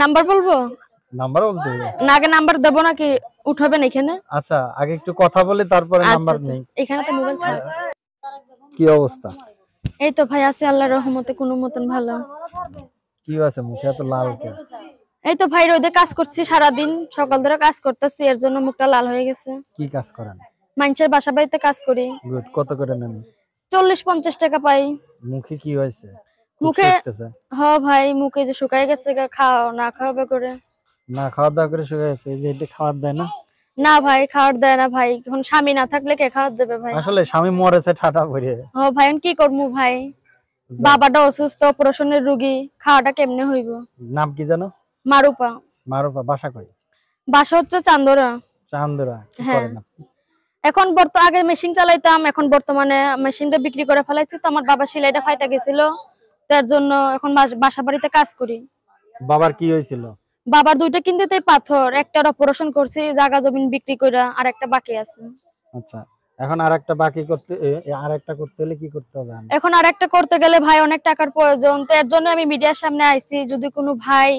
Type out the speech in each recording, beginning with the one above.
Number বলবো? Number বলতে হবে না, আগে নাম্বার দেবো নাকি উঠাবেন এখানে? আচ্ছা আগে একটু কথা বলি তারপরে নাম্বার আচ্ছা, নেই। এখানে তো মোবাইল থাকে। কি অবস্থা? এই তো ভাই আছি আল্লাহর রহমতে কোনো মতন ভালো। কি আছে মুখে এত লাল কেন? এই তো ভাই রোদে কাজ করছি সারাদিন, সকাল ধরে কাজ করতেছি, এর জন্য মুখটা লাল হয়ে গেছে। কি কাজ করেন? মানুষের বাসা বাড়িতে কাজ করি। গুড। কত করে নেন? 40-50 টাকা পাই। মুখে কি হয়েছে? মুখে ভাই মুখে যে শুকায় গেছে, খাওয়া না খাওয়া করে। না খাওয়া দাওয়া করে শুকায় গেছে, এই যে এটা খাবার দেয় না? না ভাই খাওয়ার দেয় না ভাই, এখন স্বামী না থাকলে কে খাওয়ার দেবে ভাই? আসলে স্বামী মরেছে ঠাটা পড়ে। ভাই কি করবো ভাই, বাবাটা অসুস্থ, অপারেশনের রোগী, খাওয়াটা কেমনে হইব? নাম কি জানো? মারুপা। মারুপা। বাসা কই? বাসা হচ্ছে চান্দরা। চান্দরা। কি হ্যাঁ। করেন আপনি? এখন আগে মেশিন চালাইতাম, এখন বর্তমানে মেশিনটা বিক্রি করে ফেলাইছি। তো আমার বাবা সেলাইটা ফাইটা গেছিল, তার জন্য এখন বাসা বাড়িতে কাজ করি। বাবার কি হয়েছিল? বাবার দুইটা কিনতেই পাথর, একটার অপারেশন করছি জায়গা জমিন বিক্রি করে, আর একটা বাকি আছে। আচ্ছা, এখন আরেকটা বাকি করতে আরেকটা করতে হলে কি করতে হবে? এখন আরেকটা করতে গেলে ভাই অনেক টাকার প্রয়োজন। তো এর জন্য আমি মিডিয়ার সামনে আইছি, যদি কোনো ভাই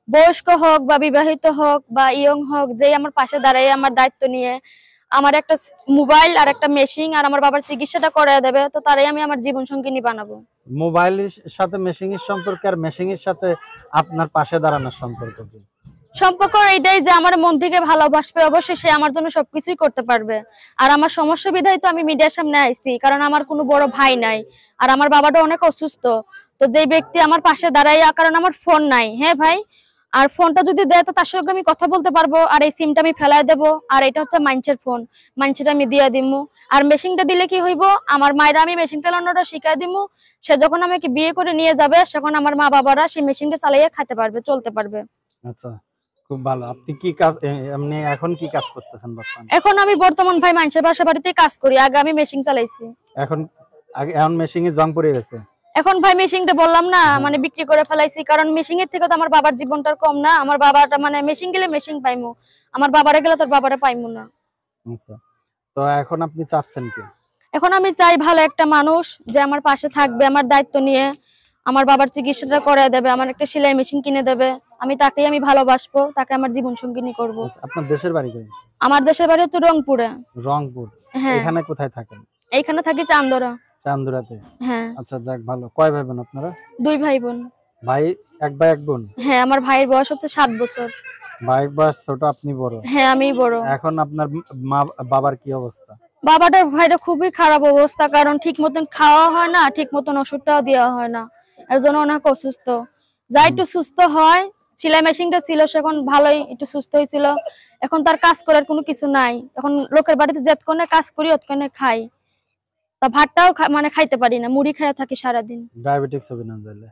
বয়স্ক হোক বা বিবাহিত হোক বা ইয়ং হোক, যে আমার পাশে দাঁড়ায় আমার দায়িত্ব নিয়ে আমার একটা মোবাইল আর একটা মেশিন আর আমার বাবার চিকিৎসাটা করে দেবে, তো তারাই আমি আমার জীবন সঙ্গিনী বানাবো। মোবাইলের সাথে মেশিনের সম্পর্ক আর মেশিনের সাথে আপনার পাশে দাঁড়ানোর সম্পর্ক কি? সম্পর্ক এইটাই যে আমার মন থেকে ভালোবাসবে, অবশ্যই সে আমার জন্য সবকিছুই করতে পারবে। আর আমার সমস্যা বিধায় তো আমি মিডিয়ার সামনে আইছি, কারণ আমার কোনো বড় ভাই নাই আর আমার বাবাটা অনেক অসুস্থ। তো যেই ব্যক্তি আমার পাশে দাঁড়ায়, কারণ আমার ফোন নাই, হ্যাঁ ভাই, আর ফোনটা যদি দেয় তো তার সঙ্গে আমি কথা বলতে পারবো, আর এই সিমটা আমি ফেলাই দেবো, আর এটা হচ্ছে মানুষের ফোন, মানুষটা আমি দিয়ে দিমু। আর মেশিনটা দিলে কি হইব, আমার মায়েরা আমি মেশিন চালানোটা শিখাই দিমু। সে যখন আমাকে বিয়ে করে নিয়ে যাবে, সেখন আমার মা বাবারা সেই মেশিনটা চালাইয়া খাইতে পারবে, চলতে পারবে। আচ্ছা, খুব ভালো। আপনি কি কাজ এমনি এখন কি কাজ করতেছেন বর্তমানে? এখন আমি বর্তমান ভাই মানুষের বাসা বাড়িতে কাজ করি, আগে আমি মেশিন চালাইছি। এখন মেশিনে জং পড়ে গেছে। এখন ভাই মেশিনটা বললাম না মানে বিক্রি করে ফেলাইছি, কারণ মেশিন এর থেকে তো আমার বাবার জীবনটার কম না। আমার বাবাটা মানে মেশিন গেলে মেশিন পাইমু, আমার বাবারে গেলে তোর বাবারে পাইমু না। আচ্ছা, তো এখন আপনি চাচ্ছেন কি? এখন আমি চাই ভালো একটা মানুষ যে আমার পাশে থাকবে, আমার দায়িত্ব নিয়ে আমার বাবার চিকিৎসাটা করে দেবে, আমার একটা সেলাই মেশিন কিনে দেবে, আমি তাকেই আমি ভালোবাসবো, তাকে আমার জীবন সঙ্গিনী করব। আপনার দেশের বাড়ি কই? আমার দেশের বাড়ি হচ্ছে রংপুরে। রংপুর। হ্যাঁ। এখানে কোথায় থাকেন? এইখানে থাকি চান্দরা। চান্দুরাতে। হ্যাঁ। আচ্ছা, যাক ভালো। কয় ভাই বোন আপনারা? 2 ভাই বোন। ভাই এক ভাই এক বোন? হ্যাঁ, আমার ভাইয়ের বয়স হচ্ছে 7 বছর। ভাই বয়স ছোট, আপনি বড়? হ্যাঁ, আমি বড়। এখন আপনার বাবার কি অবস্থা? বাবাটার ভাইটা খুবই খারাপ অবস্থা, কারণ ঠিক মতন খাওয়া হয় না, ঠিক মতন ওষুধটাও দেওয়া হয় না, এর জন্য অনেক অসুস্থ। যা একটু সুস্থ হয়, সেলাই মেশিনটা ছিল সেখন ভালোই একটু সুস্থ হয়েছিল, এখন তার কাজ করার কোনো কিছু নাই। এখন লোকের বাড়িতে যতক্ষণে কাজ করি ততক্ষণে খাই, তা ভাতটাও মানে খাইতে পারি না, মুড়ি খাইয়া থাকি সারাদিন। ডায়াবেটিস হবে না তাহলে?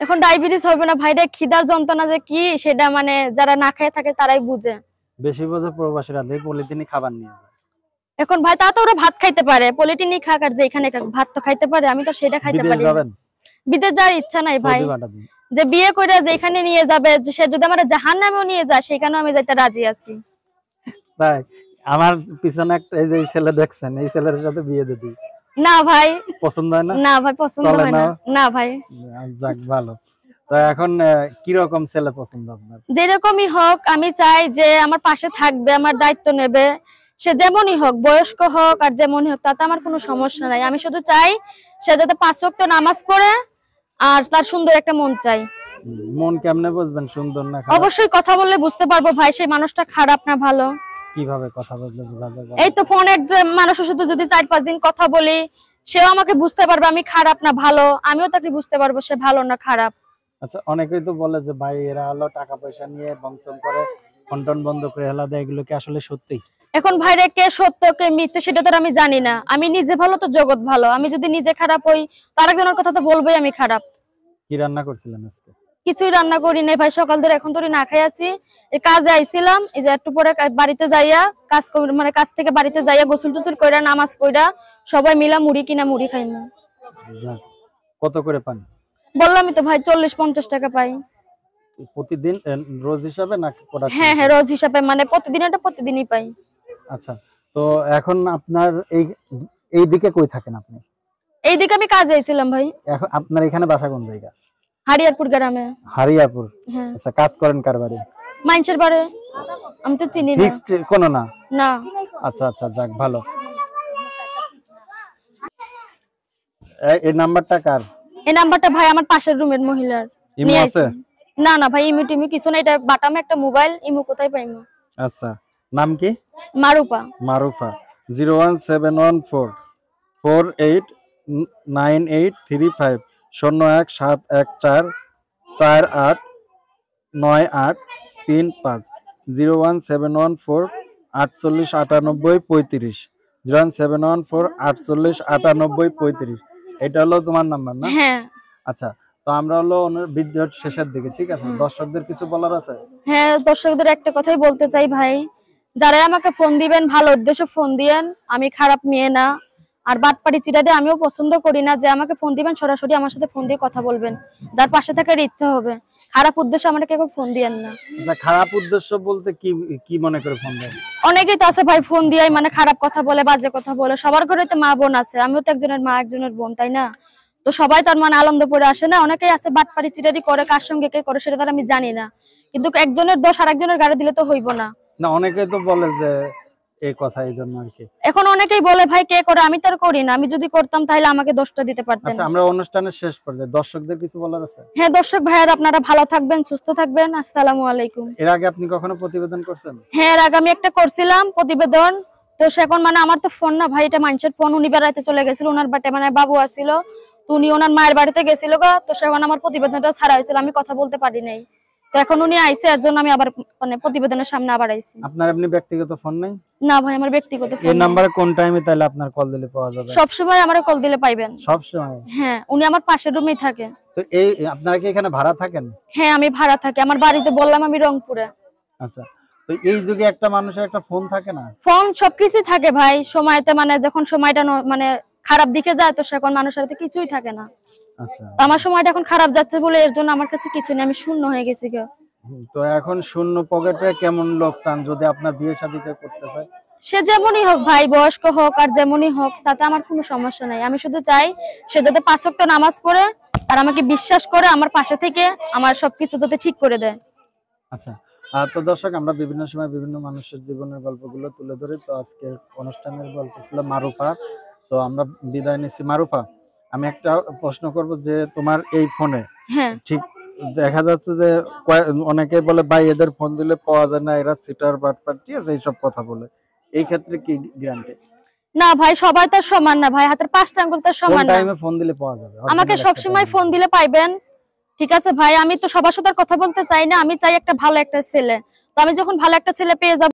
এখন ডায়াবেটিস হবে না ভাইটা, খিদার যন্ত্রণা যে কি সেটা মানে যারা না খেয়ে থাকে তারাই বুঝে। বেশি বোঝে প্রবাসীরা, দেয় পলিথিনে খাবার নিয়ে যায়। এখন ভাই তা তো ওরা ভাত খাইতে পারে, পলিটিনই খাক আর যেখানে খাক, ভাত তো খাইতে পারে, আমি তো সেটা খাইতে পারি না। বিদেশ যাওয়ার ইচ্ছা নাই ভাই, যে বিয়ে করে যেখানে নিয়ে যাবে, সে যদি আমার জাহান্নামেও নিয়ে যায় সেখানেও আমি যাইতে রাজি আছি। তাই আমার পিছনে একটা এই যে ছেলে দেখছেন, এই ছেলের সাথে বিয়ে দিবি? না ভাই পছন্দ হয় না? না ভাই পছন্দ হয় না। না ভাই। যাক ভালো। তো এখন কি রকম ছেলে পছন্দ আপনার? যেরকমই হোক, আমি চাই যে আমার পাশে থাকবে, আমার দায়িত্ব নেবে, সে যেমনই হোক, বয়স্ক হোক আর যেমনই হোক, তাতে আমার কোনো সমস্যা নাই। আমি শুধু চাই সে যাতে 5 ওয়াক্ত নামাজ পড়ে আর তার সুন্দর একটা মন চাই। মন কেমনে বুঝবেন সুন্দর না খারাপ? অবশ্যই কথা বললে বুঝতে পারবো ভাই সেই মানুষটা খারাপ না ভালো। কিভাবে কথা বললে বোঝা যাবে? এই তো ফোনে যে মানুষের সাথে যদি 4-5 দিন কথা বলি, সেও আমাকে বুঝতে পারবে আমি খারাপ না ভালো, আমিও তাকে বুঝতে পারবো সে ভালো না খারাপ। আচ্ছা, অনেকেই তো বলে যে ভাই এরা হলো টাকা পয়সা নিয়ে বংশন করে, কন্টন বন্ধ করে হেলা দেয়, এগুলো কি আসলে সত্যি? এখন ভাইরে কে সত্য কে মিথ্যে সেটা তো আমি জানি না। আমি নিজে ভালো তো জগৎ ভালো, আমি যদি নিজে খারাপ হই তার একজনের কথা তো বলবোই আমি খারাপ। কি রান্না করছিলেন আজকে? কিছুই রান্না করি নাই ভাই, সকাল ধরে এখন ধরে না খাই আছি। এই কাজে আইছিলাম, এই যে একটু পরে বাড়িতে যাইয়া মানে কাজ থেকে বাড়িতে যাইয়া গোসল টোসল কইরা নামাজ পড়া সবাই মিলা মুড়ি কিনা মুড়ি খাইমু। কত করে পান? বললামই তো ভাই 40-50 টাকা পাই। প্রতিদিন রোজ হিসাবে না? হ্যাঁ হ্যাঁ, রোজ হিসাবে, মানে প্রতিদিন এটা প্রতিদিনই পাই। আচ্ছা, তো এখন আপনার এই দিকে কই থাকেন আপনি? এইদিকে আমি কাজে আইছিলাম ভাই। এখন আপনার এখানে বাসা কোন জায়গা? হারিয়ারপুর গ্রামে। হারিয়ারপুর। হ্যাঁ। আচ্ছা, কাজ করেন কার বাড়ি? মানুষের বাড়ি, আমি তো চিনি না। ফিক্সড কোনো না? না। আচ্ছা আচ্ছা, যাক ভালো। এই নাম্বারটা কার? এই নাম্বারটা ভাই আমার পাশের রুমের মহিলার। ইমো আছে? না না ভাই, ইমো টিমো কিছু না, এটা বাটামে একটা মোবাইল, ইমো কোথায় পাইমু? আচ্ছা, নাম কি? মারুপা। মারুফা। 01714 489835 01714 489835 01714 489835 01714 489835। এটা হলো তোমার নাম্বার না? হ্যাঁ। আচ্ছা, তো আমরা হলো ভিডিওর শেষের দিকে, ঠিক আছে? দর্শকদের কিছু বলার আছে? হ্যাঁ, দর্শকদের একটা কথাই বলতে চাই ভাই, যারা আমাকে ফোন দিবেন ভালো উদ্দেশ্যে ফোন দিয়েন, আমি খারাপ মেয়ে না, আর বাটপাড়ি চিটাতে আমিও পছন্দ করি না। যে আমাকে ফোন দিবেন সরাসরি আমার সাথে ফোন দিয়ে কথা বলবেন, যার পাশে থাকার ইচ্ছা হবে। খারাপ উদ্দেশ্যে আমাকে কেউ ফোন দিয়েন না। আচ্ছা, খারাপ উদ্দেশ্য বলতে কি কি মনে করে ফোন দেন? অনেকেই তো আছে ভাই ফোন দিয়ে মানে খারাপ কথা বলে, বাজে কথা বলে। সবার ঘরে তো মা বোন আছে, আমিও তো একজনের মা একজনের বোন, তাই না? তো সবাই তার মানে আনন্দপুরে আসে না, অনেকেই আছে বাটপাড়ি চিটারি করে, কার সঙ্গে কে করে সেটা তার আমি জানি না, কিন্তু একজনের দোষ আরেকজনের গাড়ি দিলে তো হইব না। না, অনেকেই তো বলে যে এই কথা, এই জন্য আর কি। এখন অনেকেই বলে ভাই কে করে, আমি তার করি না, আমি যদি করতাম তাহলে আমাকে দোষটা দিতে পারতেন। আচ্ছা, আমরা অনুষ্ঠানের শেষ পর্যায়ে দর্শকদের কিছু বলার আছে? হ্যাঁ, দর্শক ভাইয়ার আপনারা ভালো থাকবেন, সুস্থ থাকবেন। আসসালামু আলাইকুম। এর আগে আপনি কখনো প্রতিবেদন করছেন? হ্যাঁ, এর আগে আমি একটা করছিলাম প্রতিবেদন, তো সে এখন মানে আমার তো ফোন না ভাই, এটা মানুষের ফোন। উনি বেড়াইতে চলে গেছিল, ওনার বাড়িতে মানে বাবু আসছিল, তো উনি ওনার মায়ের বাড়িতে গেছিল গা, তো সেখানে আমার প্রতিবেদনটা ছাড়া হয়েছিল, আমি কথা বলতে পারি নাই। তো এখন উনি আইছে, এর জন্য আমি আবার মানে প্রতিবেদনের সামনে আবার আইছি। আপনার এমনি ব্যক্তিগত ফোন নাই? না ভাই, আমার ব্যক্তিগত এই ফোন। নাম্বারে কোন টাইমে তাহলে আপনার কল দিলে পাওয়া যাবে? সব সময় আমারে কল দিলে পাইবেন। সব সময়? হ্যাঁ, উনি আমার পাশের রুমেই থাকে। তো এই আপনারা কি এখানে ভাড়া থাকেন? হ্যাঁ, আমি ভাড়া থাকি, আমার বাড়িতে বললাম আমি রংপুরে। আচ্ছা, তো এই যুগে একটা মানুষের একটা ফোন থাকে না? ফোন সবকিছু থাকে ভাই, সময়তে মানে যখন সময়টা মানে খারাপ দিকে যায়, তো সেখন মানুষের হাতে কিছুই থাকে না। আচ্ছা, আমার সময়টা এখন খারাপ যাচ্ছে বলে এর জন্য আমার কাছে কিছু নেই, আমি শূন্য হয়ে গেছি গো। তো এখন শূন্য পকেটে কেমন লোক চান যদি আপনার বিয়ে শাদী করতে চায়? সে যেমনই হোক ভাই, বয়স্ক হোক আর যেমনই হোক, তাতে আমার কোনো সমস্যা নাই। আমি শুধু চাই সে যাতে 5 ওয়াক্ত নামাজ পড়ে আর আমাকে বিশ্বাস করে আমার পাশে থেকে আমার সবকিছু যাতে ঠিক করে দেয়। আচ্ছা, তো দর্শক, আমরা বিভিন্ন সময় বিভিন্ন মানুষের জীবনের গল্পগুলো তুলে ধরি। তো আজকের অনুষ্ঠানের গল্প ছিল মারুফা। তো আমরা বিদায় নিচ্ছি। মারুফা, আমি একটা প্রশ্ন করব যে তোমার এই ফোনে হ্যাঁ, ঠিক দেখা যাচ্ছে যে অনেকে বলে ভাই এদের ফোন দিলে পাওয়া যায় না, এরা সিটার বাটপার, ঠিক আছে, এইসব কথা বলে। এই ক্ষেত্রে কি গ্যারান্টি? না ভাই, সবাই তো সমান না ভাই, হাতের 5টা আঙ্গুল তো সমান কোন না। টাইমে ফোন দিলে পাওয়া যাবে? আমাকে সব সময় ফোন দিলে পাইবেন, ঠিক আছে ভাই? আমি তো সবার সাথে কথা বলতে চাই না, আমি চাই একটা ভালো একটা ছেলে। তো আমি যখন ভালো একটা ছেলে পেয়ে যাব